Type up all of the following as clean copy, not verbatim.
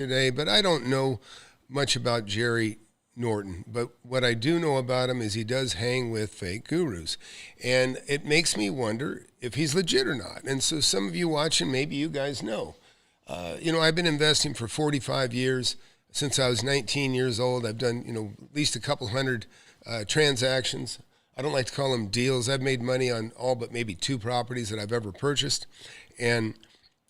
today, but I don't know much about Jerry Norton. But what I do know about him is he does hang with fake gurus. And it makes me wonder if he's legit or not. And so some of you watching, maybe you guys know. I've been investing for 45 years. Since I was 19 years old, I've done, at least a couple hundred transactions. I don't like to call them deals. I've made money on all but maybe 2 properties that I've ever purchased. And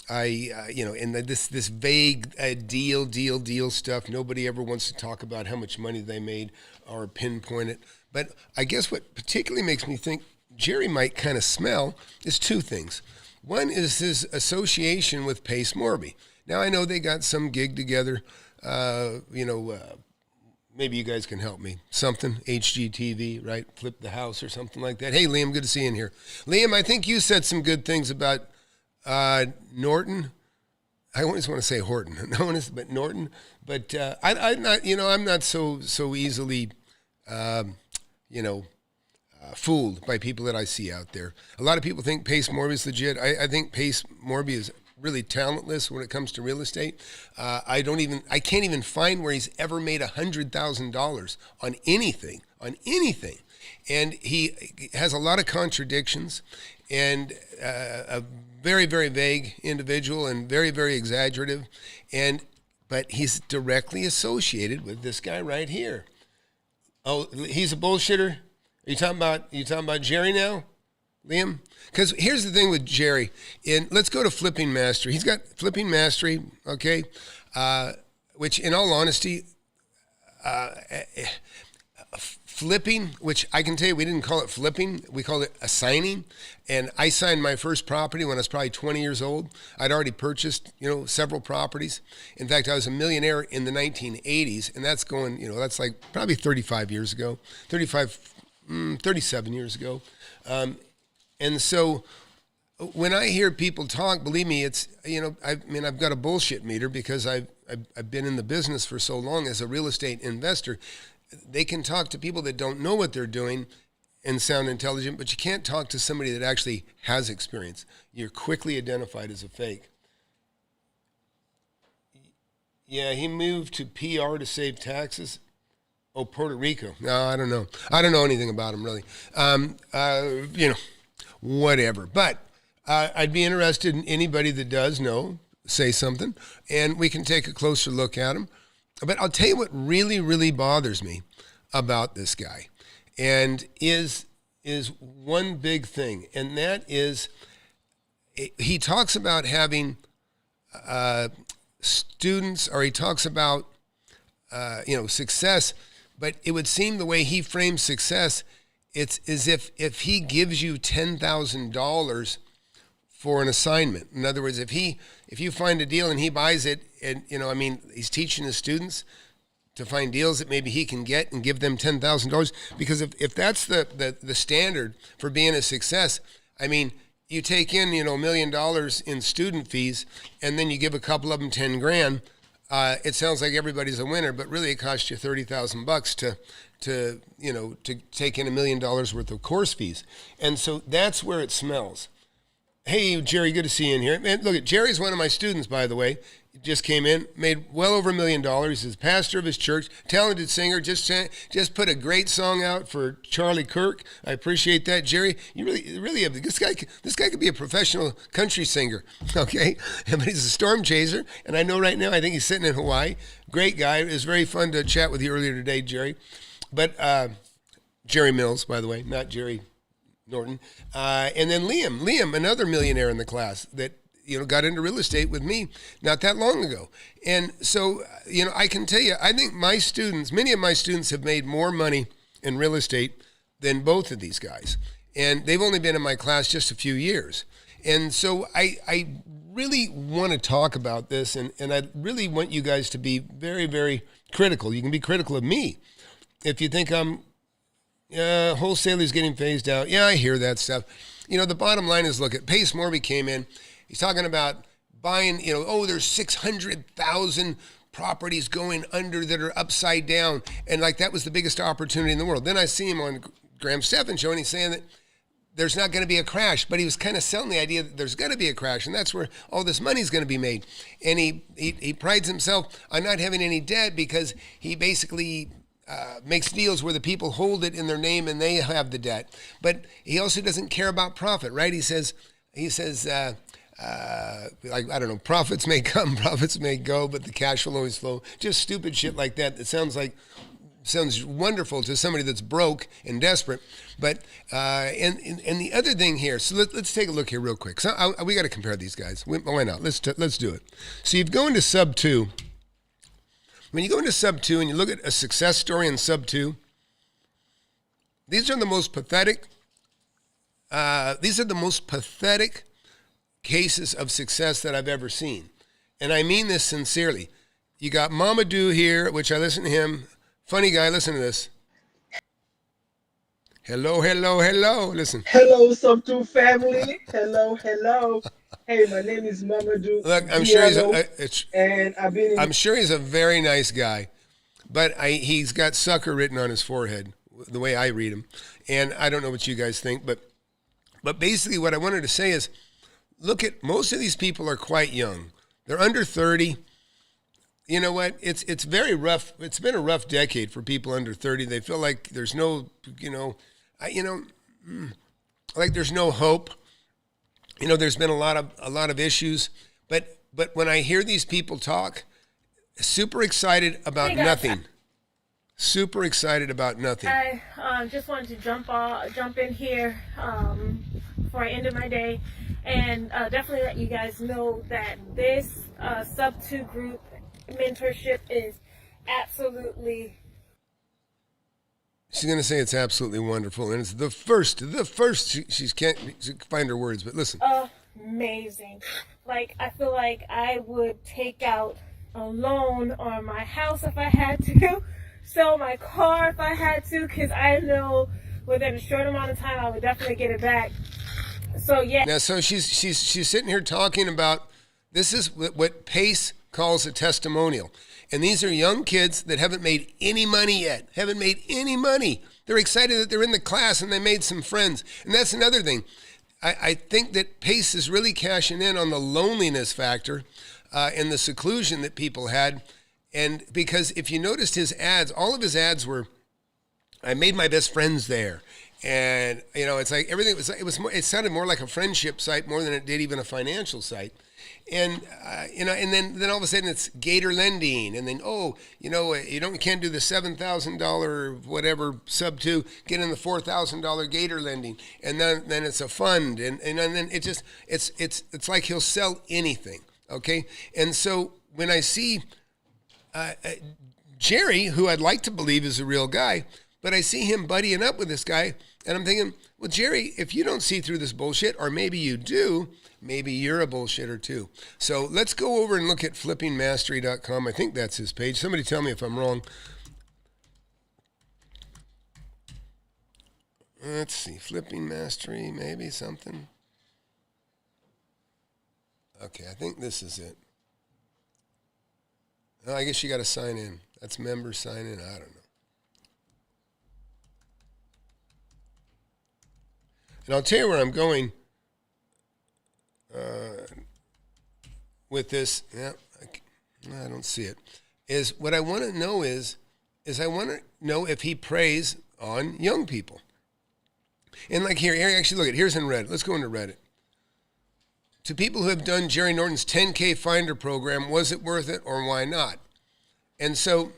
this vague deal stuff, nobody ever wants to talk about how much money they made or pinpoint it. But I guess what particularly makes me think Jerry might kind of smell is 2 things. One is his association with Pace Morby. Now, I know they got some gig together, maybe you guys can help me. Something, HGTV, right? Flip the House or something like that. Hey, Liam, good to see you in here. Liam, I think you said some good things about Norton. I always want to say Horton, but Norton. But I'm not so easily, fooled by people that I see out there. A lot of people think Pace Morby is legit. I think Pace Morby is really talentless when it comes to real estate. I can't even find where he's ever made $100,000 on anything. And he has a lot of contradictions and a very, very vague individual and very, very exaggerative. But he's directly associated with this guy right here. Oh, he's a bullshitter? Are you talking about Jerry now, Liam? Because here's the thing with Jerry. Let's go to Flipping Mastery. He's got Flipping Mastery, okay, which in all honesty, flipping, which I can tell you we didn't call it flipping, we called it assigning. And I signed my first property when I was probably 20 years old. I'd already purchased, several properties. In fact, I was a millionaire in the 1980s, and that's going, that's like probably 35 years ago, 37 years ago. And so when I hear people talk, believe me, it's, I've got a bullshit meter because I've been in the business for so long as a real estate investor. They can talk to people that don't know what they're doing and sound intelligent, but you can't talk to somebody that actually has experience. You're quickly identified as a fake. Yeah, he moved to PR to save taxes. Oh, Puerto Rico. No, I don't know. I don't know anything about him, really. Whatever. But I'd be interested in anybody that does know, say something, and we can take a closer look at him. But I'll tell you what really, really bothers me about this guy, and is one big thing, and that is he talks about having students, or he talks about success. But it would seem the way he frames success, it's as if he gives you $10,000 for an assignment. In other words, if you find a deal and he buys it, and he's teaching his students to find deals that maybe he can get and give them $10,000. Because if that's the standard for being a success, you take in $1 million in student fees, and then you give a couple of them 10 grand. It sounds like everybody's a winner, but really it costs you $30,000 to take in $1 million worth of course fees. And so that's where it smells. Hey, Jerry, good to see you in here. Man, look, Jerry's one of my students, by the way. He just came in, made well over $1 million. He's pastor of his church, talented singer, just put a great song out for Charlie Kirk. I appreciate that, Jerry. You really have, this guy could be a professional country singer, okay? But he's a storm chaser, and I know right now, I think he's sitting in Hawaii. Great guy. It was very fun to chat with you earlier today, Jerry. But Jerry Mills, by the way, not Jerry Norton. And then Liam, another millionaire in the class that got into real estate with me not that long ago. And so, I can tell you, I think many of my students have made more money in real estate than both of these guys. And they've only been in my class just a few years. And so I really want to talk about this, and I really want you guys to be very, very critical. You can be critical of me. If you think I'm wholesalers getting phased out, yeah, I hear that stuff. The bottom line is, look, Pace Morby came in. He's talking about buying, there's 600,000 properties going under that are upside down. And like that was the biggest opportunity in the world. Then I see him on Graham Stephan show, and he's saying that there's not going to be a crash, but he was kind of selling the idea that there's going to be a crash, and that's where all this money is going to be made. And he prides himself on not having any debt because he basically makes deals where the people hold it in their name and they have the debt. But he also doesn't care about profit, right? He says, like, I don't know, profits may come, profits may go, but the cash will always flow. Just stupid shit like that. It sounds wonderful to somebody that's broke and desperate. But and the other thing here, so let's take a look here real quick. So we got to compare these guys. Why not? Let's do it. So you go into sub 2. When you go into sub 2 and you look at a success story in sub 2, these are the most pathetic. These are the most pathetic cases of success that I've ever seen, and I mean this sincerely. You got Mamadou here, which I listen to him. Funny guy, listen to this. Hello. Listen. Hello, Sub 2 family. Hello. Hey, my name is Mamadou. Look, I'm sure he's a very nice guy, but he's got sucker written on his forehead, the way I read him. And I don't know what you guys think, but basically what I wanted to say is, look at, most of these people are quite young. They're under 30. You know what? It's very rough. It's been a rough decade for people under 30. They feel like there's no, like there's no hope. There's been a lot of issues. But when I hear these people talk, super excited about nothing. Super excited about nothing. I just wanted to jump in here before I ended my day, and definitely let you guys know that this sub 2 group mentorship is absolutely. She's going to say it's absolutely wonderful, and it's the first. She can't find her words, but listen. Amazing. Like, I feel like I would take out a loan on my house if I had to, sell my car if I had to, because I know within a short amount of time I would definitely get it back. So yeah. Now, so she's sitting here talking about, this is what Pace calls a testimonial. And these are young kids that haven't made any money yet. They're excited that they're in the class and they made some friends. And that's another thing. I think that Pace is really cashing in on the loneliness factor and the seclusion that people had. And because if you noticed his ads, all of his ads were, I made my best friends there. And, it's like everything it sounded more like a friendship site more than it did even a financial site. And, and then all of a sudden it's Gator lending. And then, you can't do the $7,000 whatever sub 2, get in the $4,000 Gator lending. And then it's a fund. And then it's like he'll sell anything. Okay. And so when I see Jerry, who I'd like to believe is a real guy, but I see him buddying up with this guy, and I'm thinking, well, Jerry, if you don't see through this bullshit, or maybe you do, maybe you're a bullshitter too. So let's go over and look at flippingmastery.com. I think that's his page. Somebody tell me if I'm wrong. Let's see, Flipping Mastery, maybe something. Okay, I think this is it. Oh, I guess you got to sign in. That's member sign in. I don't know. And I'll tell you where I'm going with this. Yeah, I don't see it. Is what I want to know is I want to know if he preys on young people. And like here, actually, look, here's in Reddit. Let's go into Reddit. To people who have done Jerry Norton's 10K Finder program, was it worth it or why not? And so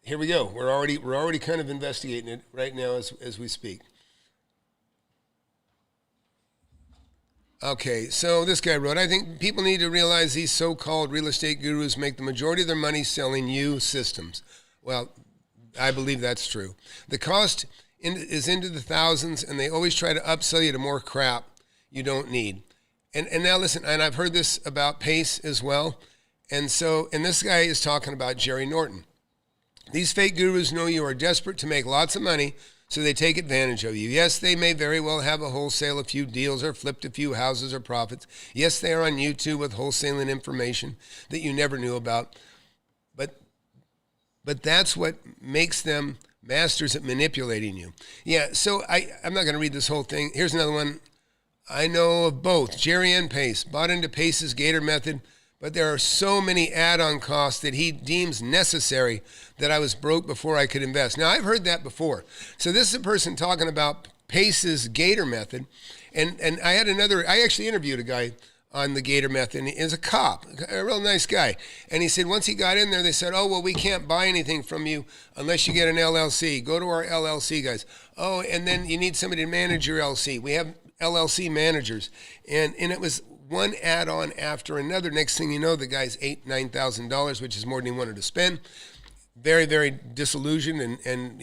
here we go. We're already kind of investigating it right now as we speak. Okay, so this guy wrote, I think people need to realize these so-called real estate gurus make the majority of their money selling you systems. Well, I believe that's true. The cost is into the thousands, and they always try to upsell you to more crap you don't need. And now listen, and I've heard this about Pace as well. And this guy is talking about Jerry Norton. These fake gurus know you are desperate to make lots of money, so they take advantage of you. Yes, they may very well have wholesale a few deals or flipped a few houses or profits. Yes, they are on YouTube with wholesaling information that you never knew about. But that's what makes them masters at manipulating you. Yeah, so I'm not going to read this whole thing. Here's another one. I know of both Jerry and Pace. Bought into Pace's Gator method, but there are so many add-on costs that he deems necessary that I was broke before I could invest. Now, I've heard that before. So this is a person talking about Pace's Gator method. And I actually interviewed a guy on the Gator method, and he's a cop, a real nice guy. And he said once he got in there, they said, oh, well, we can't buy anything from you unless you get an LLC. Go to our LLC guys. Oh, and then you need somebody to manage your LLC. We have LLC managers. And it was one add-on after another. Next thing you know, the guy's $8,000, $9,000, which is more than he wanted to spend. Very, very disillusioned, and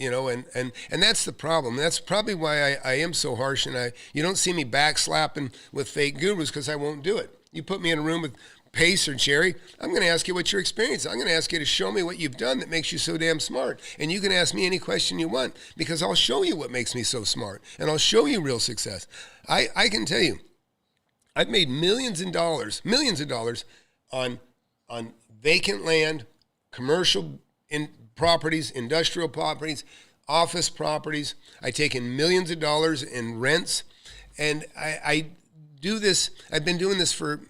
that's the problem. That's probably why I am so harsh, and you don't see me backslapping with fake gurus, because I won't do it. You put me in a room with Pace or Jerry, I'm going to ask you what your experience is. I'm going to ask you to show me what you've done that makes you so damn smart. And you can ask me any question you want, because I'll show you what makes me so smart, and I'll show you real success. I can tell you, I've made millions of dollars on vacant land, commercial properties, industrial properties, office properties. I've taken millions of dollars in rents, and I do this. I've been doing this for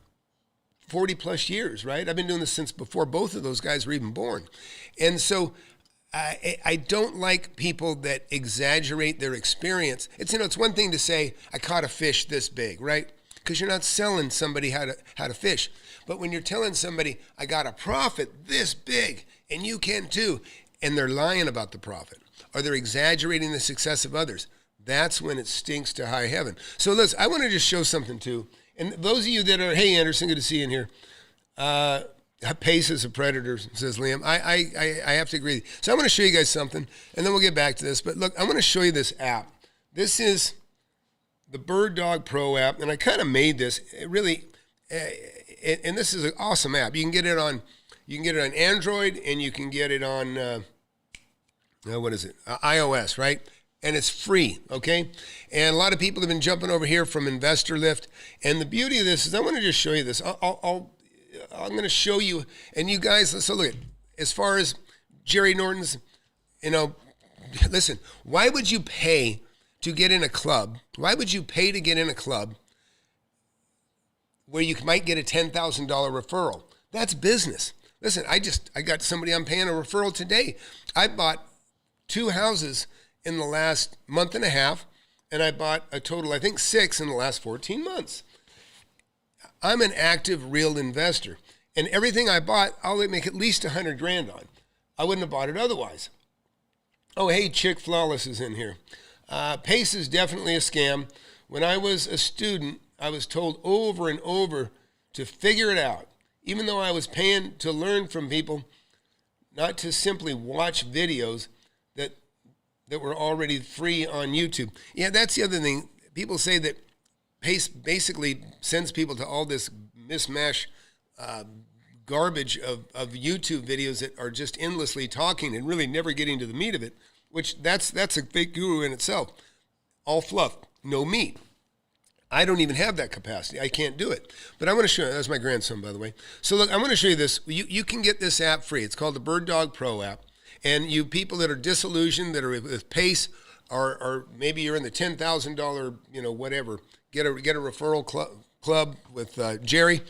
40 plus years, right? I've been doing this since before both of those guys were even born. And so I don't like people that exaggerate their experience. It's one thing to say, I caught a fish this big, right? Because you're not selling somebody how to fish. But when you're telling somebody, I got a profit this big, and you can too, and they're lying about the profit, or they're exaggerating the success of others, that's when it stinks to high heaven. So listen, I want to just show something too. And those of you that are, hey Anderson, good to see you in here. Pace is a predator, says Liam. I have to agree. So I'm going to show you guys something, and then we'll get back to this. But look, I'm going to show you this app. This is the Bird Dog Pro app, and I kind of made this. It really, and this is an awesome app. You can get it on Android, and you can get it on iOS, right? And it's free, okay? And a lot of people have been jumping over here from Investor Lift, and the beauty of this is I want to just show you this. I'm going to show you, and you guys. So look, as far as Jerry Norton's, listen. Why would you pay to get in a club? Why would you pay to get in a club where you might get a $10,000 referral? That's business. Listen, I got somebody I'm paying a referral today. I bought 2 houses in the last month and a half, and I bought a total, I think, 6 in the last 14 months. I'm an active, real investor, and everything I bought, I'll make at least $100,000 on. I wouldn't have bought it otherwise. Oh, hey, Chick Flawless is in here. Pace is definitely a scam. When I was a student, I was told over and over to figure it out, even though I was paying to learn from people, not to simply watch videos that were already free on YouTube. Yeah, that's the other thing. People say that Pace basically sends people to all this mishmash garbage of YouTube videos that are just endlessly talking and really never getting to the meat of it, which that's a fake guru in itself. All fluff, no meat. I don't even have that capacity. I can't do it. But I want to show you. That's my grandson, by the way. So look, I want to show you this. You can get this app free. It's called the Bird Dog Pro app. And you people that are disillusioned, that are with Pace, or maybe you're in the $10,000, whatever, get a referral club with Jerry.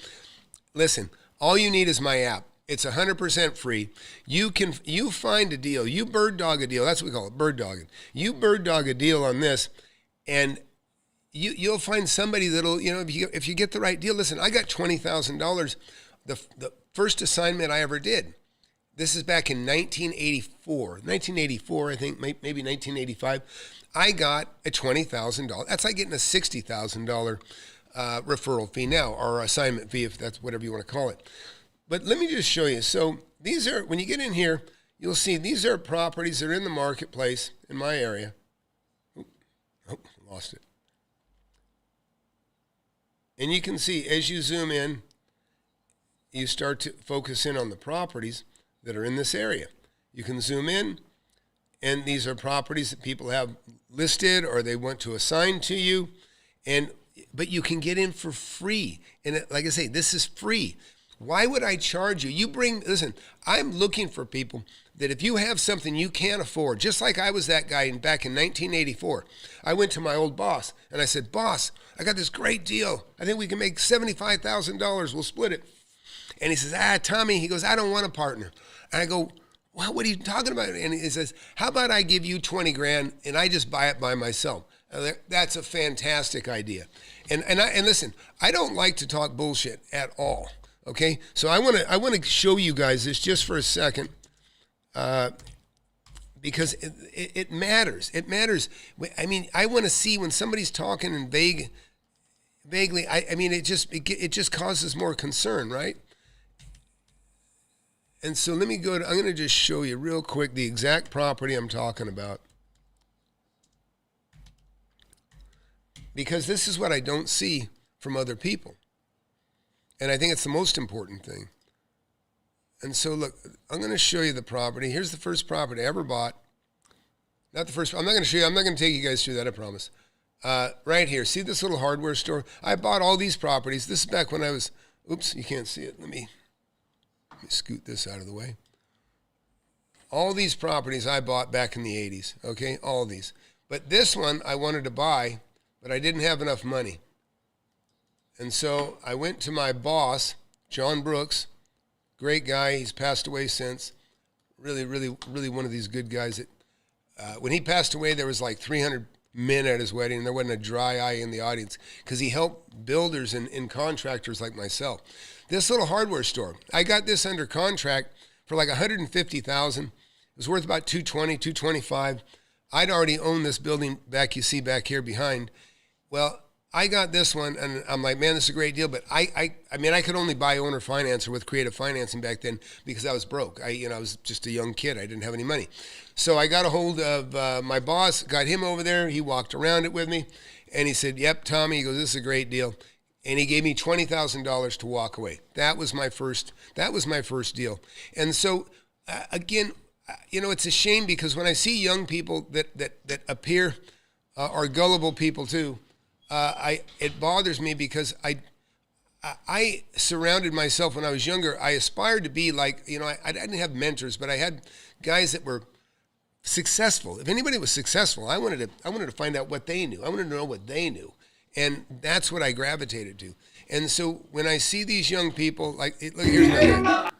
Listen, all you need is my app. It's 100% free. You find a deal. You bird dog a deal. That's what we call it, bird dogging. You bird dog a deal on this, and you'll find somebody that'll, if you get the right deal. Listen, I got $20,000. The first assignment I ever did. This is back in 1984, I think, maybe 1985. I got a $20,000. That's like getting a $60,000 referral fee now, or assignment fee, if that's whatever you want to call it. But let me just show you. So these are, when you get in here, you'll see these are properties that are in the marketplace in my area. Oh, lost it. And you can see, as you zoom in, you start to focus in on the properties that are in this area. You can zoom in, and these are properties that people have listed or they want to assign to you, but you can get in for free. And like I say, this is free. Why would I charge you? Listen, I'm looking for people that if you have something you can't afford, just like I was that guy back in 1984, I went to my old boss and I said, boss, I got this great deal. I think we can make $75,000. We'll split it. And he says, Tommy, he goes, I don't want a partner. And I go, well, what are you talking about? And he says, how about I give you 20 grand and I just buy it by myself? That's a fantastic idea. And listen, I don't like to talk bullshit at all. Okay, so I want to show you guys this just for a second, because it matters. It matters. I mean, I want to see when somebody's talking in vaguely. I mean, it just causes more concern, right? And so let me I'm going to just show you real quick the exact property I'm talking about, because this is what I don't see from other people. And I think it's the most important thing. And so, look, I'm going to show you the property. Here's the first property I ever bought. Not the first. I'm not going to show you. I'm not going to take you guys through that, I promise. Right here. See this little hardware store? I bought all these properties. This is back when I was, oops, you can't see it. Let me scoot this out of the way. All these properties I bought back in the 80s, okay? All these. But this one I wanted to buy, but I didn't have enough money. And so I went to my boss, John Brooks, great guy. He's passed away since. Really, really, really one of these good guys. When he passed away, there was like 300 men at his wedding, and there wasn't a dry eye in the audience because he helped builders and contractors like myself. This little hardware store, I got this under contract for like $150,000. It was worth about $220, $225. I'd already owned this building you see back here behind. Well, I got this one, and I'm like, man, this is a great deal. But I mean, I could only buy owner finance or with creative financing back then because I was broke. I was just a young kid. I didn't have any money. So I got a hold of my boss, got him over there. He walked around it with me, and he said, yep, Tommy, he goes, this is a great deal. And he gave me $20,000 to walk away. That was my first deal. And so, again, it's a shame because when I see young people that appear are gullible people too, it bothers me because I surrounded myself when I was younger. I aspired to be like, I didn't have mentors, but I had guys that were successful. If anybody was successful, I wanted to find out what they knew. I wanted to know what they knew. And that's what I gravitated to. And so when I see these young people, like, look, here's my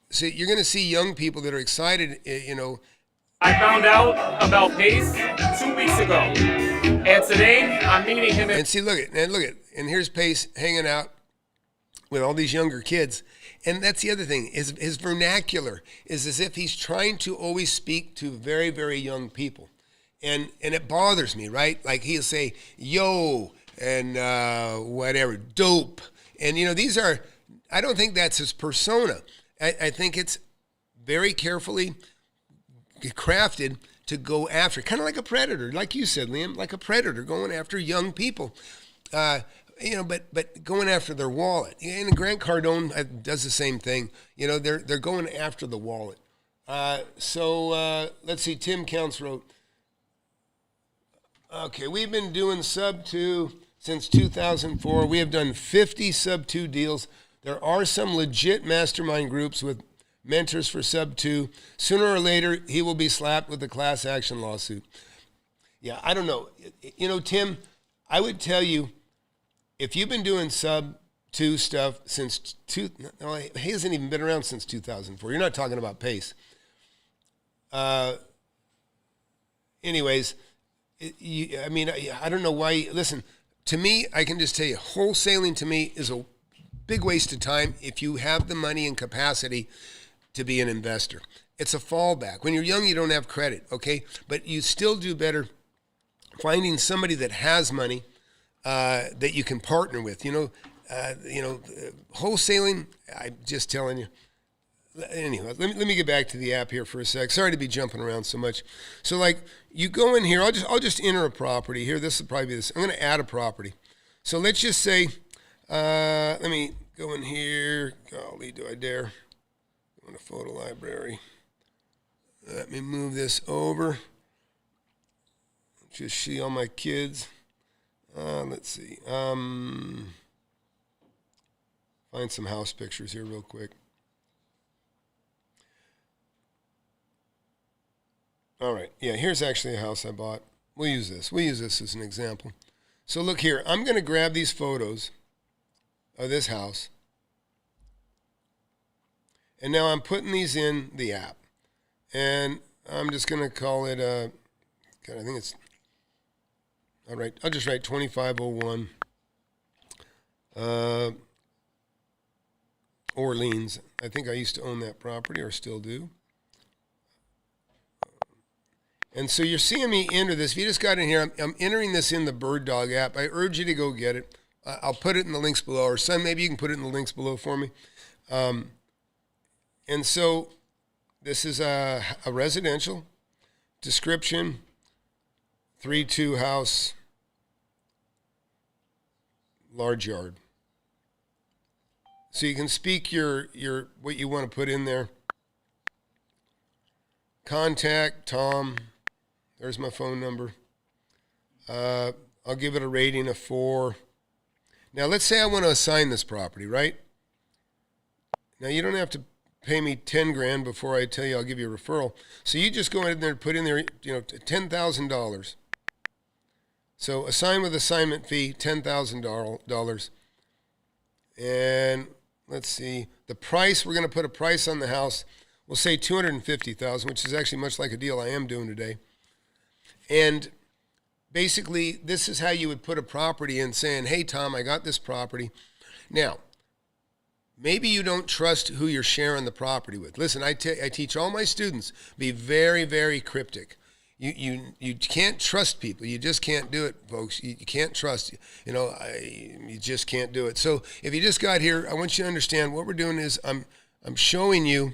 so you're going to see young people that are excited, I found out about Pace 2 weeks ago, and today I'm meeting him. And see, look at, and here's Pace hanging out with all these younger kids. And that's the other thing, his vernacular is as if he's trying to always speak to very, very young people. And it bothers me, right? Like he'll say, yo, and whatever, dope. And, these are, I don't think that's his persona. I think it's very carefully crafted to go after, kind of like a predator, like you said, Liam, like a predator going after young people, but going after their wallet. And Grant Cardone does the same thing. They're going after the wallet. So let's see, Tim Counts wrote, okay, we've been doing sub 2 since 2004. We have done 50 sub 2 deals. There are some legit mastermind groups with mentors for sub 2. Sooner or later, he will be slapped with a class action lawsuit. Yeah, I don't know. Tim, I would tell you, if you've been doing sub 2 stuff since he hasn't even been around since 2004. You're not talking about Pace. Anyways, I don't know why. Listen, to me, I can just tell you, wholesaling to me is a big waste of time if you have the money and capacity to be an investor. It's a fallback. When you're young, you don't have credit, okay? But you still do better finding somebody that has money that you can partner with. Wholesaling, I'm just telling you. Anyway, let me get back to the app here for a sec. Sorry to be jumping around so much. So, like, you go in here. I'll just enter a property here. This will probably be this. I'm going to add a property. So let's just say, let me go in here. Golly, do I dare? Go in a photo library. Let me move this over. Just see all my kids. Let's see. find some house pictures here real quick. All right. Yeah, here's actually a house I bought. We'll use this. We'll use this as an example. So look here. I'm going to grab these photos of this house. And now I'm putting these in the app. And I'm just going to call it, God, I think it's, I'll just write 2501 Orleans. I think I used to own that property, or still do. And so you're seeing me enter this. If you just got in here, I'm entering this in the Bird Dog app. I urge you to go get it. I'll put it in the links below. Or son, maybe you can put it in the links below for me. And so this is a residential description, 3-2 house, large yard. So you can speak your what you want to put in there. Contact Tom. There's my phone number. I'll give it a rating of 4. Now, let's say I want to assign this property, right? Now, you don't have to pay me $10,000 before I tell you I'll give you a referral. So you just go in there and put in there, $10,000. So assign with assignment fee, $10,000. And let's see, the price, we're going to put a price on the house. We'll say $250,000, which is actually much like a deal I am doing today. And basically, this is how you would put a property in, saying, hey, Tom, I got this property. Now, maybe you don't trust who you're sharing the property with. Listen, I teach all my students, be very, very cryptic. You can't trust people. You just can't do it, folks. You can't trust. You just can't do it. So if you just got here, I want you to understand what we're doing is I'm showing you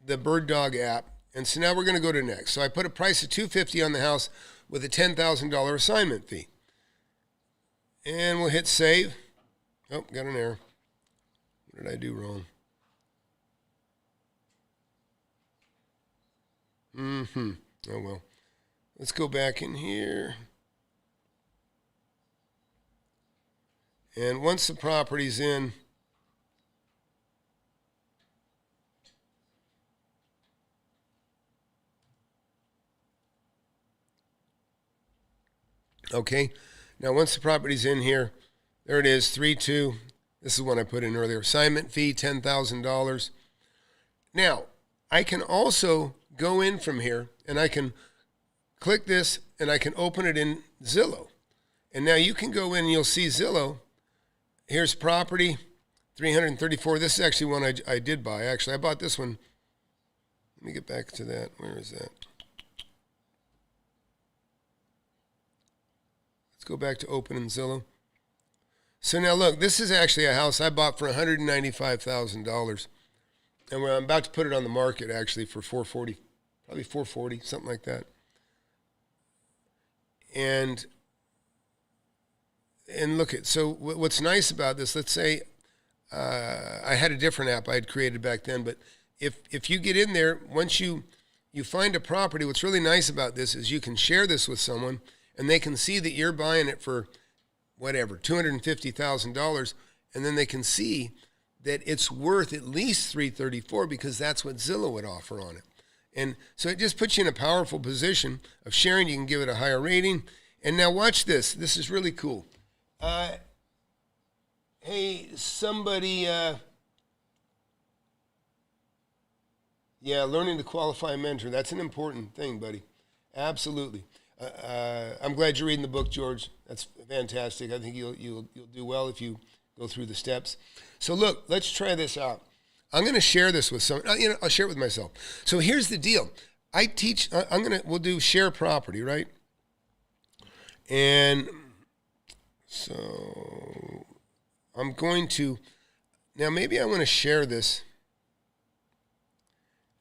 the Bird Dog app. And so now we're going to go to next. So I put a price of $250,000 on the house with a $10,000 assignment fee. And we'll hit save. Oh, got an error. What did I do wrong? Oh, well. Let's go back in here. And once the property's in, okay, now once the property's in here, there it is, 3-2. This is one I put in earlier. Assignment fee, $10,000. Now, I can also go in from here, and I can click this, and I can open it in Zillow. And now you can go in, and you'll see Zillow. Here's property, 334. This is actually one I did buy. Actually, I bought this one. Let me get back to that. Where is that? Let's go back to open in Zillow. So now look, this is actually a house I bought for $195,000. And I'm about to put it on the market actually for $440,000, probably $440,000, something like that. And look at, so what's nice about this, let's say I had a different app I had created back then, but if you get in there, once you find a property, what's really nice about this is you can share this with someone and they can see that you're buying it for whatever, $250,000, and then they can see that it's worth at least $334,000 because that's what Zillow would offer on it. And so it just puts you in a powerful position of sharing. You can give it a higher rating. And now watch this. This is really cool. Hey, somebody, learning to qualify a mentor. That's an important thing, buddy. Absolutely. I'm glad you're reading the book, George. That's fantastic. I think you'll do well if you go through the steps. So look, let's try this out. I'm going to share this with someone. I'll share it with myself. So here's the deal. I teach. We'll do share property, right? And so I'm going to. Now maybe I want to share this,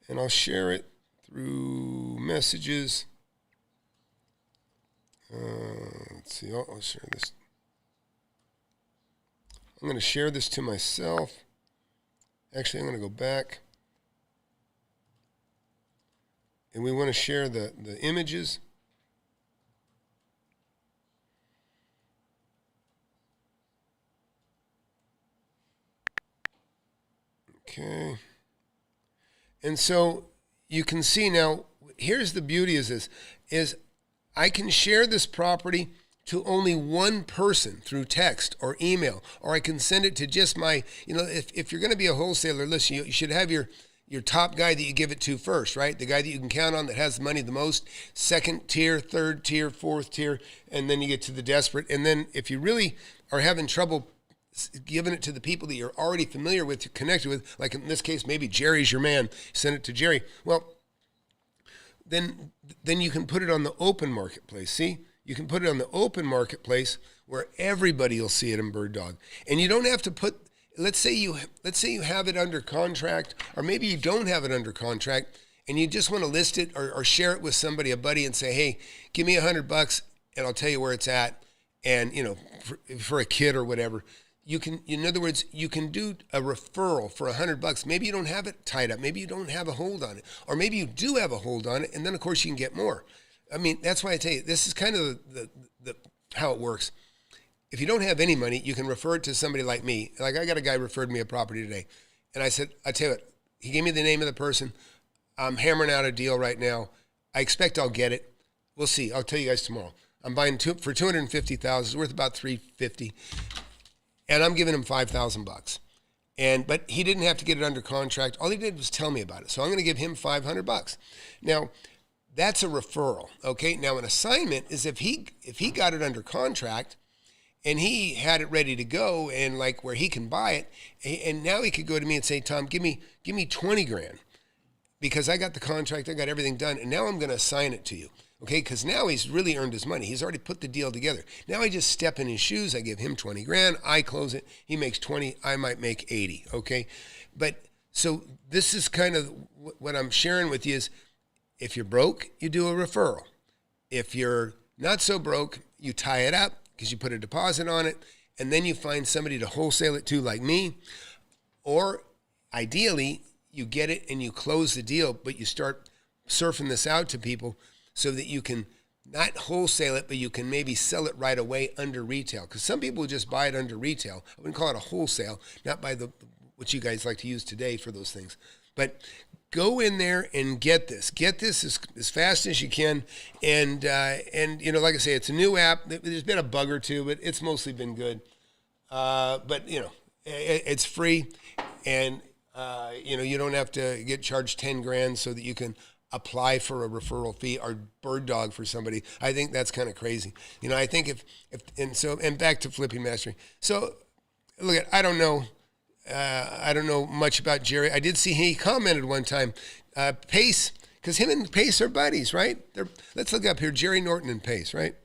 and I'll share it through messages. Let's see. I'll share this. I'm going to share this to myself. Actually, I'm going to go back. And we want to share the images. Okay. And so you can see now, here's the beauty is this, is I can share this property to only one person through text or email, or I can send it to just my, if you're going to be a wholesaler, listen, you should have your top guy that you give it to first, right? The guy that you can count on that has the money the most, second tier, third tier, fourth tier, and then you get to the desperate. And then if you really are having trouble giving it to the people that you're already familiar with, connected with, like in this case, maybe Jerry's your man, send it to Jerry. Well, then you can put it on the open marketplace. See, you can put it on the open marketplace where everybody will see it in Bird Dog, and you don't have to put. Let's say you have it under contract, or maybe you don't have it under contract, and you just want to list it or share it with somebody, a buddy, and say, hey, give me $100 and I'll tell you where it's at, and for a kid or whatever. You can, in other words, you can do a referral for $100. Maybe you don't have it tied up. Maybe you don't have a hold on it, or maybe you do have a hold on it, and then of course you can get more. I mean, that's why I tell you, this is kind of the how it works. If you don't have any money, you can refer it to somebody like me. Like I got a guy referred me a property today, and I said, I tell you what, he gave me the name of the person. I'm hammering out a deal right now. I expect I'll get it. We'll see. I'll tell you guys tomorrow. I'm buying for $250,000. It's worth about $350,000. And I'm giving him $5,000. But he didn't have to get it under contract. All he did was tell me about it. So I'm going to give him $500. Now, that's a referral. Okay. Now, an assignment is if he got it under contract and he had it ready to go and like where he can buy it, and now he could go to me and say, Tom, give me $20,000 because I got the contract, I got everything done, and now I'm going to assign it to you. Okay, because now he's really earned his money. He's already put the deal together. Now I just step in his shoes. I give him $20,000. I close it. He makes 20. I might make 80. Okay, but so this is kind of what I'm sharing with you is, if you're broke, you do a referral. If you're not so broke, you tie it up because you put a deposit on it, and then you find somebody to wholesale it to, like me, or ideally you get it and you close the deal, but you start surfing this out to people, so that you can not wholesale it, but you can maybe sell it right away under retail. Because some people just buy it under retail. I wouldn't call it a wholesale, not by what you guys like to use today for those things. But go in there and get this. Get this as fast as you can. And like I say, it's a new app. There's been a bug or two, but it's mostly been good. But it's free, and you don't have to get charged $10,000 so that you can apply for a referral fee or Bird Dog for somebody. I think that's kind of crazy. I think and back to flipping mastery. So look, I don't know much about Jerry. I did see he commented one time, Pace, because him and Pace are buddies, right? Let's look up here, Jerry Norton and Pace, right?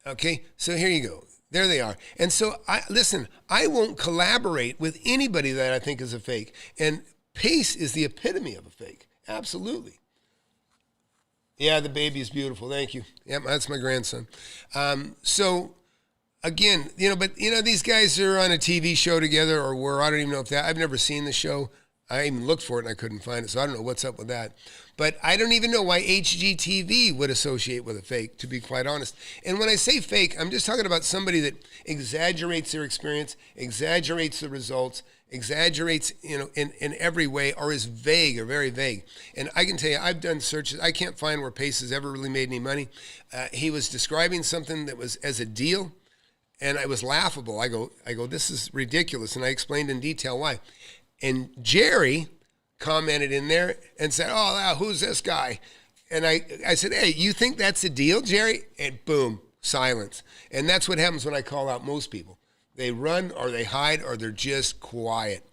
Okay, so here you go. There they are. And so, I won't collaborate with anybody that I think is a fake. And Pace is the epitome of a fake. Absolutely. Yeah, the baby is beautiful. Thank you. Yeah, that's my grandson. So, again, these guys are on a TV show together, or I don't even know if I've never seen the show. I even looked for it and I couldn't find it, so I don't know what's up with that. But I don't even know why HGTV would associate with a fake, to be quite honest. And when I say fake, I'm just talking about somebody that exaggerates their experience, exaggerates the results, exaggerates, in every way, or is vague or very vague. And I can tell you, I've done searches. I can't find where Pace has ever really made any money. He was describing something that was as a deal, and it was laughable. I go, this is ridiculous, and I explained in detail why. And Jerry commented in there and said, oh, who's this guy? And I said, hey, you think that's a deal, Jerry? And boom, silence. And that's what happens when I call out most people. They run, or they hide, or they're just quiet.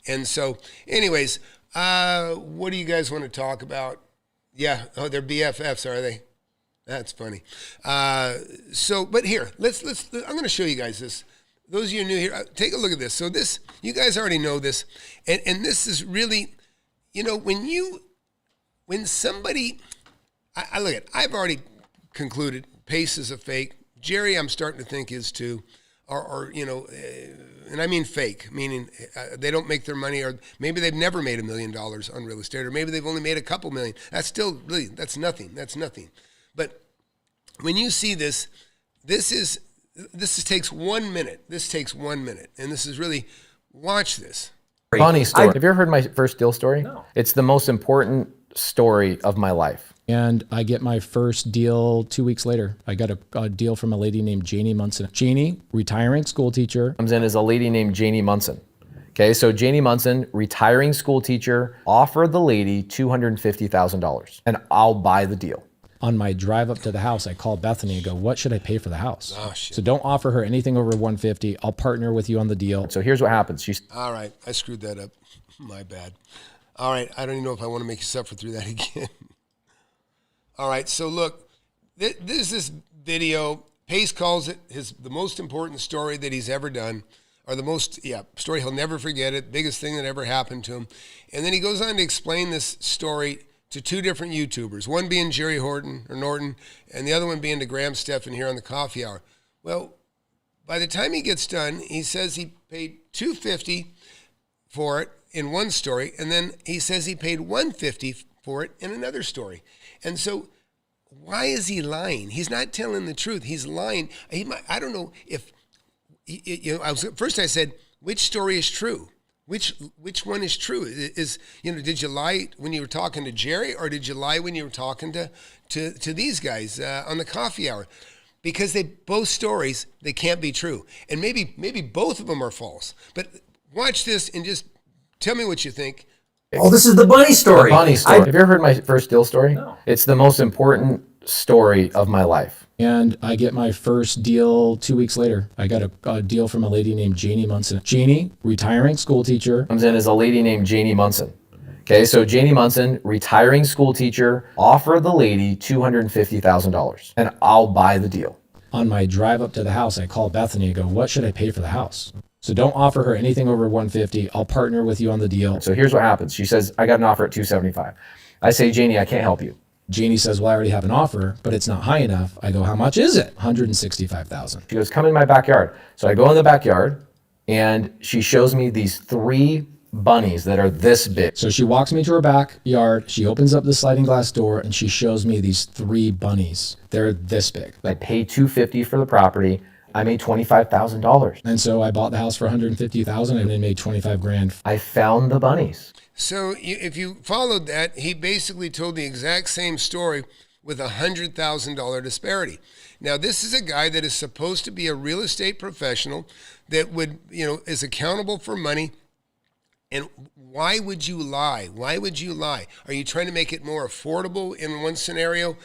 And so, anyways, what do you guys want to talk about? Yeah, they're BFFs, are they? That's funny. But here, let's. I'm going to show you guys this. Those of you new here, take a look at this. So this, you guys already know this, and this is really, when somebody, I look at, I've already concluded Pace is a fake. Jerry, I'm starting to think is too, and I mean fake, meaning they don't make their money, or maybe they've never made $1 million on real estate, or maybe they've only made a couple million. That's still really, that's nothing. But when you see this, this is This takes 1 minute. This takes 1 minute. And this is really, watch this. Funny story. Have you ever heard my first deal story? No. It's the most important story of my life. And I get my first deal 2 weeks later. I got a deal from a lady named Janie Munson. Janie, retiring school teacher. Comes in as a lady named Janie Munson. Okay, so Janie Munson, retiring school teacher, offered the lady $250,000 and I'll buy the deal. On my drive up to the house, I called Bethany and go, what should I pay for the house? Oh, shit. So don't offer her anything over 150. I'll partner with you on the deal. So here's what happens. She's All right, I screwed that up. My bad. All right, I don't even know if I want to make you suffer through that again. All right, so look, this is this video. Pace calls it the most important story that he's ever done, or the most, story he'll never forget it, biggest thing that ever happened to him. And then he goes on to explain this story to two different YouTubers, one being Jerry Norton, and the other one being to Graham Stephan here on the Coffee Hour. Well, by the time he gets done, he says he paid $250 for it in one story, and then he says he paid $150 for it in another story. And so, why is he lying? He's not telling the truth. He's lying. I don't know if, first I said, which story is true? Which one is true? Did you lie when you were talking to Jerry, or did you lie when you were talking to these guys on the Coffee Hour? Because both stories, they can't be true. And maybe both of them are false. But watch this and just tell me what you think. Oh, this is the bunny story. The bunny story. Have you ever heard my first deal story? No. It's the most important story of my life. And I get my first deal 2 weeks later. I got a deal from a lady named Janie Munson. Janie, retiring school teacher. Comes in as a lady named Janie Munson. Okay, so Janie Munson, retiring school teacher, offered the lady $250,000 and I'll buy the deal. On my drive up to the house, I called Bethany and go, what should I pay for the house? So don't offer her anything over 150. I'll partner with you on the deal. So here's what happens. She says, I got an offer at $275. I say, Janie, I can't help you. Janie says, well, I already have an offer, but it's not high enough. I go, how much is it? $165,000. She goes, come in my backyard. So I go in the backyard and she shows me these 3 bunnies that are this big. So she walks me to her backyard. She opens up the sliding glass door and she shows me these 3 bunnies. They're this big. I paid $250 for the property. I made $25,000. And so I bought the house for $150,000 and then made $25,000. I found the bunnies. So if you followed that, he basically told the exact same story with a $100,000 disparity. Now, this is a guy that is supposed to be a real estate professional that would, is accountable for money. And why would you lie? Why would you lie? Are you trying to make it more affordable in one scenario?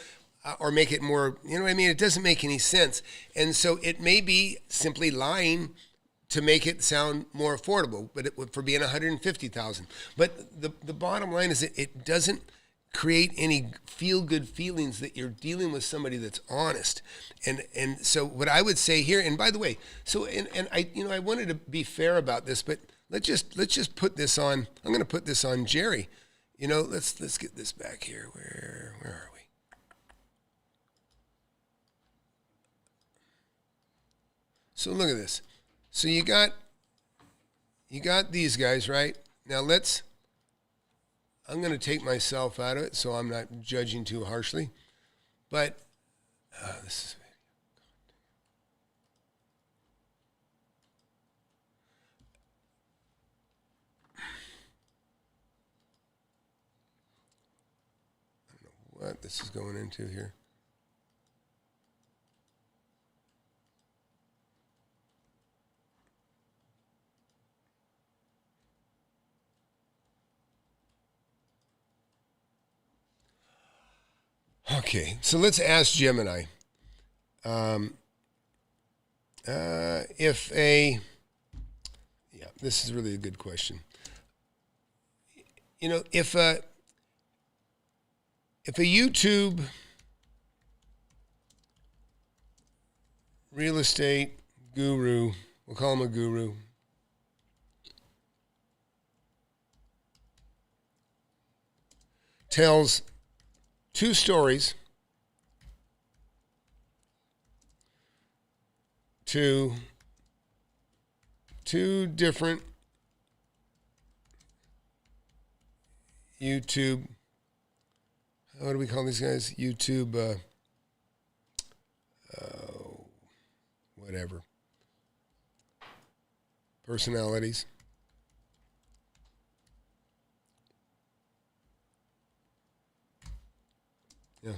Or make it more, it doesn't make any sense. And so it may be simply lying to make it sound more affordable, but for being $150,000. But the bottom line is that it doesn't create any feel-good feelings that you're dealing with somebody that's honest. And so what I would say here, and by the way, I wanted to be fair about this, but let's just put this on. I'm going to put this on Jerry. Let's get this back here. Where are we? So look at this. So you got these guys, right? Now I'm going to take myself out of it so I'm not judging too harshly. But this is I don't know what this is going into here. Okay, so let's ask Gemini. This is really a good question. If a YouTube real estate guru, we'll call him a guru, tells 2 stories to 2 different YouTube, what do we call these guys? YouTube, whatever. Personalities. Yeah.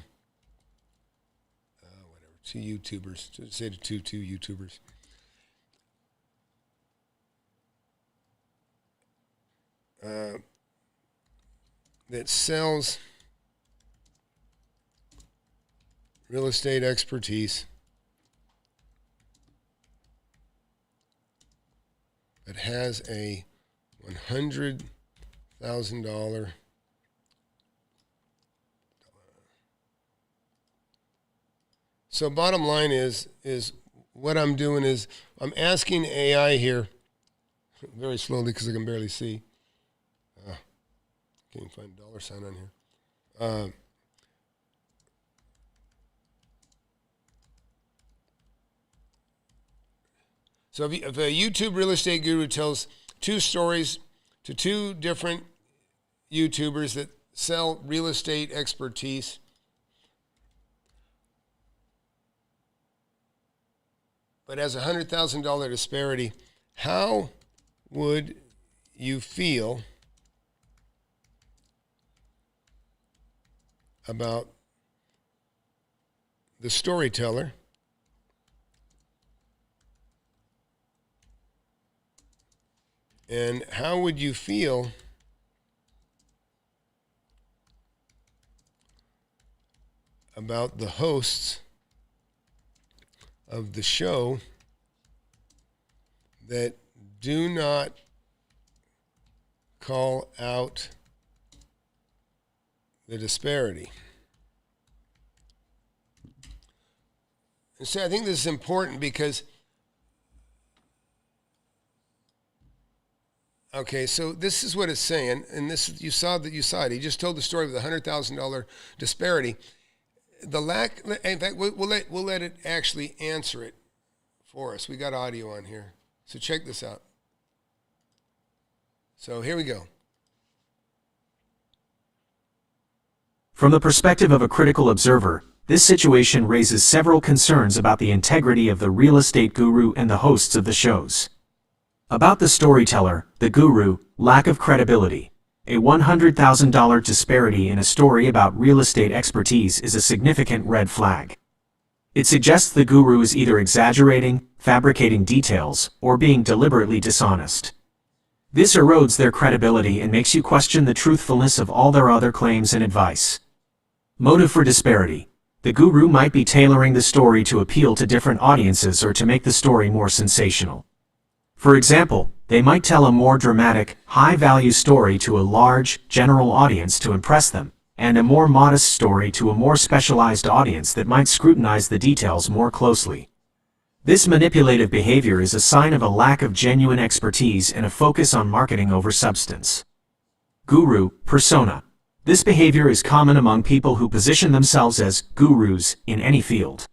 Whatever. 2 YouTubers. Say to two YouTubers. That sells real estate expertise, that has a $100,000 So bottom line is what I'm doing is I'm asking AI here very slowly because I can barely see. Can't even find a dollar sign on here. So if a YouTube real estate guru tells 2 stories to 2 different YouTubers that sell real estate expertise, but has a $100,000 disparity, how would you feel about the storyteller and how would you feel about the hosts of the show that do not call out the disparity? And so I think this is important because, okay, so this is what it's saying, and this you saw it. He just told the story of the $100,000 disparity. The lack, in fact, we'll let it actually answer it for us. We got audio on here, so check this out. So here we go. From the perspective of a critical observer, this situation raises several concerns about the integrity of the real estate guru and the hosts of the shows. About the storyteller, the guru, lack of credibility. A $100,000 disparity in a story about real estate expertise is a significant red flag. It suggests the guru is either exaggerating, fabricating details, or being deliberately dishonest. This erodes their credibility and makes you question the truthfulness of all their other claims and advice. Motive for disparity. The guru might be tailoring the story to appeal to different audiences or to make the story more sensational. For example, they might tell a more dramatic, high-value story to a large, general audience to impress them, and a more modest story to a more specialized audience that might scrutinize the details more closely. This manipulative behavior is a sign of a lack of genuine expertise and a focus on marketing over substance. Guru persona. This behavior is common among people who position themselves as gurus in any field.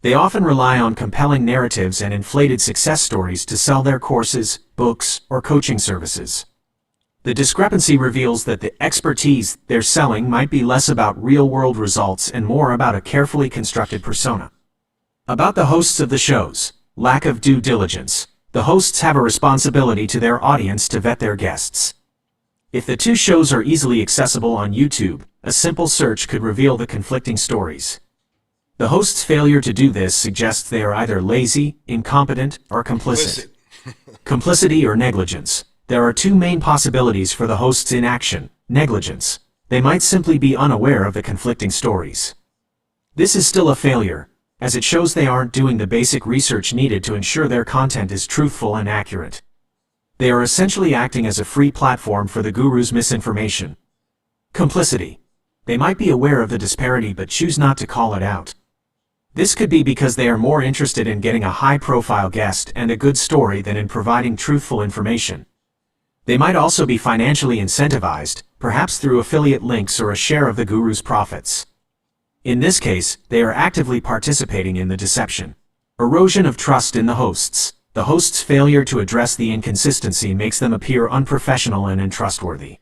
They often rely on compelling narratives and inflated success stories to sell their courses, books, or coaching services. The discrepancy reveals that the expertise they're selling might be less about real-world results and more about a carefully constructed persona. About the hosts of the shows, lack of due diligence. The hosts have a responsibility to their audience to vet their guests. If the 2 shows are easily accessible on YouTube, a simple search could reveal the conflicting stories. The host's failure to do this suggests they are either lazy, incompetent, or complicit. Complicity or negligence. There are 2 main possibilities for the host's inaction. Negligence. They might simply be unaware of the conflicting stories. This is still a failure, as it shows they aren't doing the basic research needed to ensure their content is truthful and accurate. They are essentially acting as a free platform for the guru's misinformation. Complicity. They might be aware of the disparity but choose not to call it out. This could be because they are more interested in getting a high-profile guest and a good story than in providing truthful information. They might also be financially incentivized, perhaps through affiliate links or a share of the guru's profits. In this case, they are actively participating in the deception. Erosion of trust in the hosts. The host's failure to address the inconsistency makes them appear unprofessional and untrustworthy.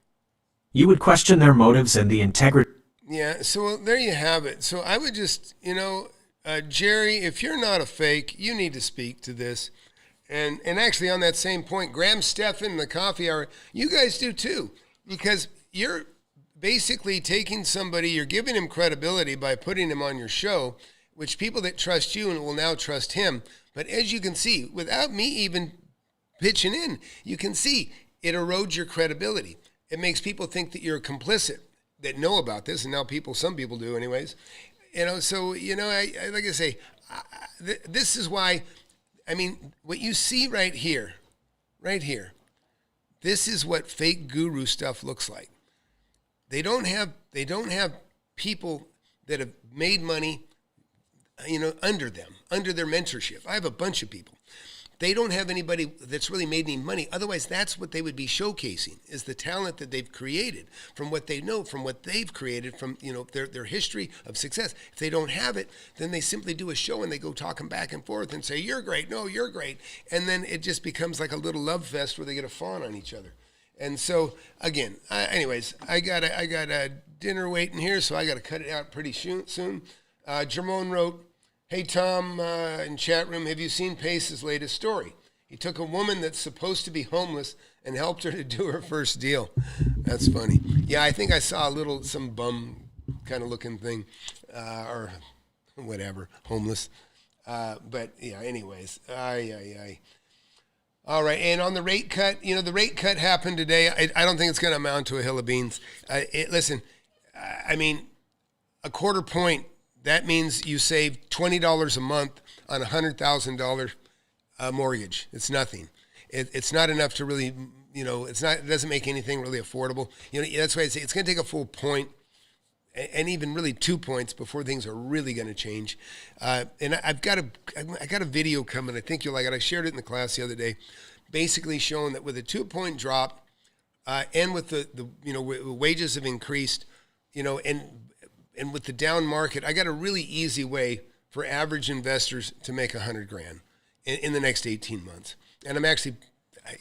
You would question their motives and the integrity. Yeah, so there you have it. So I would just, Jerry, if you're not a fake, you need to speak to this. And actually, on that same point, Graham, Stephan, the coffee hour, you guys do too, because you're basically taking somebody, you're giving him credibility by putting him on your show, which people that trust you and will now trust him. But as you can see, without me even pitching in, you can see it erodes your credibility. It makes people think that you're complicit, that know about this, and now some people do anyways. So, I like I say, this is why, what you see right here, this is what fake guru stuff looks like. They don't have people that have made money, under them, under their mentorship. I have a bunch of people. They don't have anybody that's really made any money. Otherwise, that's what they would be showcasing, is the talent that they've created from what they know, from what they've created, from their history of success. If they don't have it, then they simply do a show and they go talking back and forth and say, "You're great, no, you're great," and then it just becomes like a little love fest where they get a fawn on each other. And so again, anyways, I got a dinner waiting here, so I got to cut it out pretty soon. Jermone wrote, "Hey, Tom, in chat room, have you seen Pace's latest story? He took a woman that's supposed to be homeless and helped her to do her first deal." That's funny. Yeah, I think I saw some bum kind of looking thing, or whatever, homeless. But yeah, anyways, All right, and on the rate cut, the rate cut happened today. I don't think it's going to amount to a hill of beans. Listen, a quarter point, that means you save $20 a month on a $100,000 mortgage. It's nothing. It's not enough to really, it doesn't make anything really affordable. That's why I say it's going to take a full point, and even really 2 points before things are really going to change. And I got a video coming. I think you'll like it. I shared it in the class the other day, basically showing that with a 2 point drop, and with the wages have increased, and with the down market, I got a really easy way for average investors to make $100,000 in the next 18 months. And I'm actually,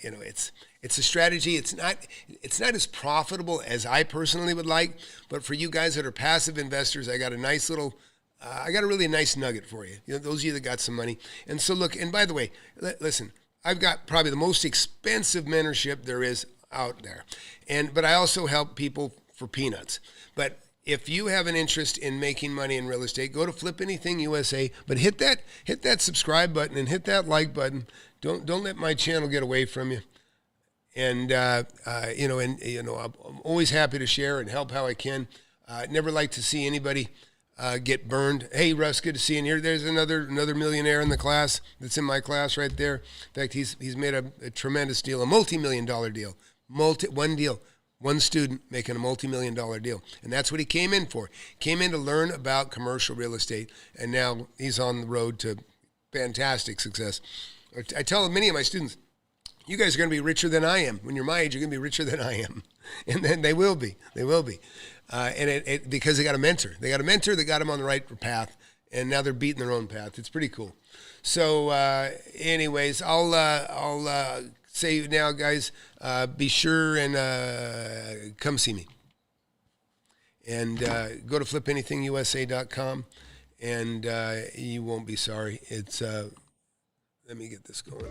it's a strategy. It's not as profitable as I personally would like, but for you guys that are passive investors, I got a nice little, I got a really nice nugget for you. Those of you that got some money. And so look, and by the way, listen, I've got probably the most expensive mentorship there is out there. But I also help people for peanuts. But if you have an interest in making money in real estate, go to Flip Anything USA, but hit that subscribe button and hit that like button. Don't let my channel get away from you. And I'm always happy to share and help how I can. Never like to see anybody get burned. Hey, Russ, good to see you here. There's another millionaire in the class that's in my class right there. In fact, he's made a tremendous deal, a multi-million-dollar deal. One student making a multi-million-dollar deal. And that's what he came in for. Came in to learn about commercial real estate, and now he's on the road to fantastic success. I tell many of my students, you guys are going to be richer than I am. When you're my age, you're going to be richer than I am. And then they will be. And because they got a mentor. They got a mentor that got them on the right path, and now they're beating their own path. It's pretty cool. So anyways, I'll say now, guys, be sure and come see me. And go to flipanythingusa.com, and you won't be sorry. It's let me get this going.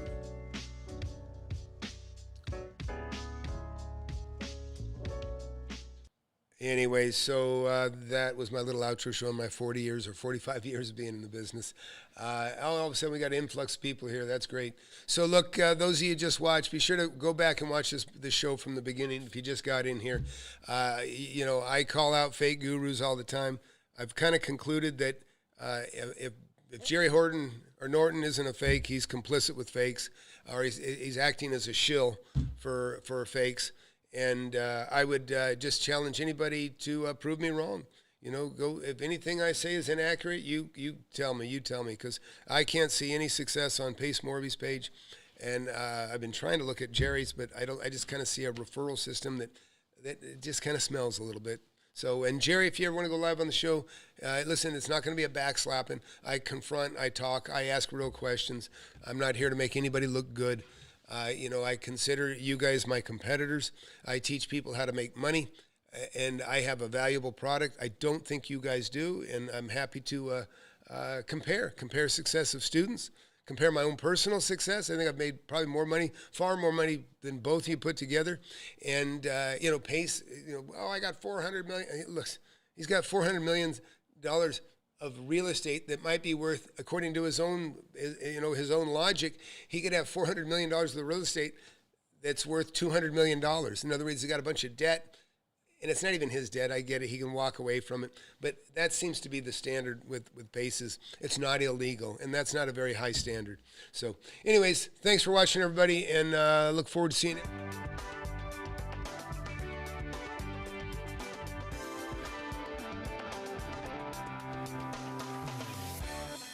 Anyway, so that was my little outro showing my 40 years or 45 years of being in the business. All of a sudden, we got an influx of people here. That's great. So look, those of you just watched, be sure to go back and watch this show from the beginning if you just got in here. I call out fake gurus all the time. I've kind of concluded that if Jerry Horton or Norton isn't a fake, he's complicit with fakes, or he's acting as a shill for fakes. And I would just challenge anybody to prove me wrong. Go if anything I say is inaccurate, you tell me, because I can't see any success on Pace Morby's page, and I've been trying to look at Jerry's, but I just kind of see a referral system that it just kind of smells a little bit. So, and Jerry, if you ever want to go live on the show, listen, it's not going to be a backslapping. I confront, I talk, I ask real questions. I'm not here to make anybody look good. I consider you guys my competitors. I teach people how to make money, and I have a valuable product. I don't think you guys do, and I'm happy to compare success of students, compare my own personal success. I think I've made probably more money, far more money than both of you put together. And, Pace, I got 400 million. Look, he's got $400 million of real estate that might be worth, according to his own logic, he could have $400 million of the real estate that's worth $200 million. In other words, he got a bunch of debt. And it's not even his debt. I get it. He can walk away from it. But that seems to be the standard with Paces. It's not illegal, and that's not a very high standard. So anyways, thanks for watching, everybody, and look forward to seeing it.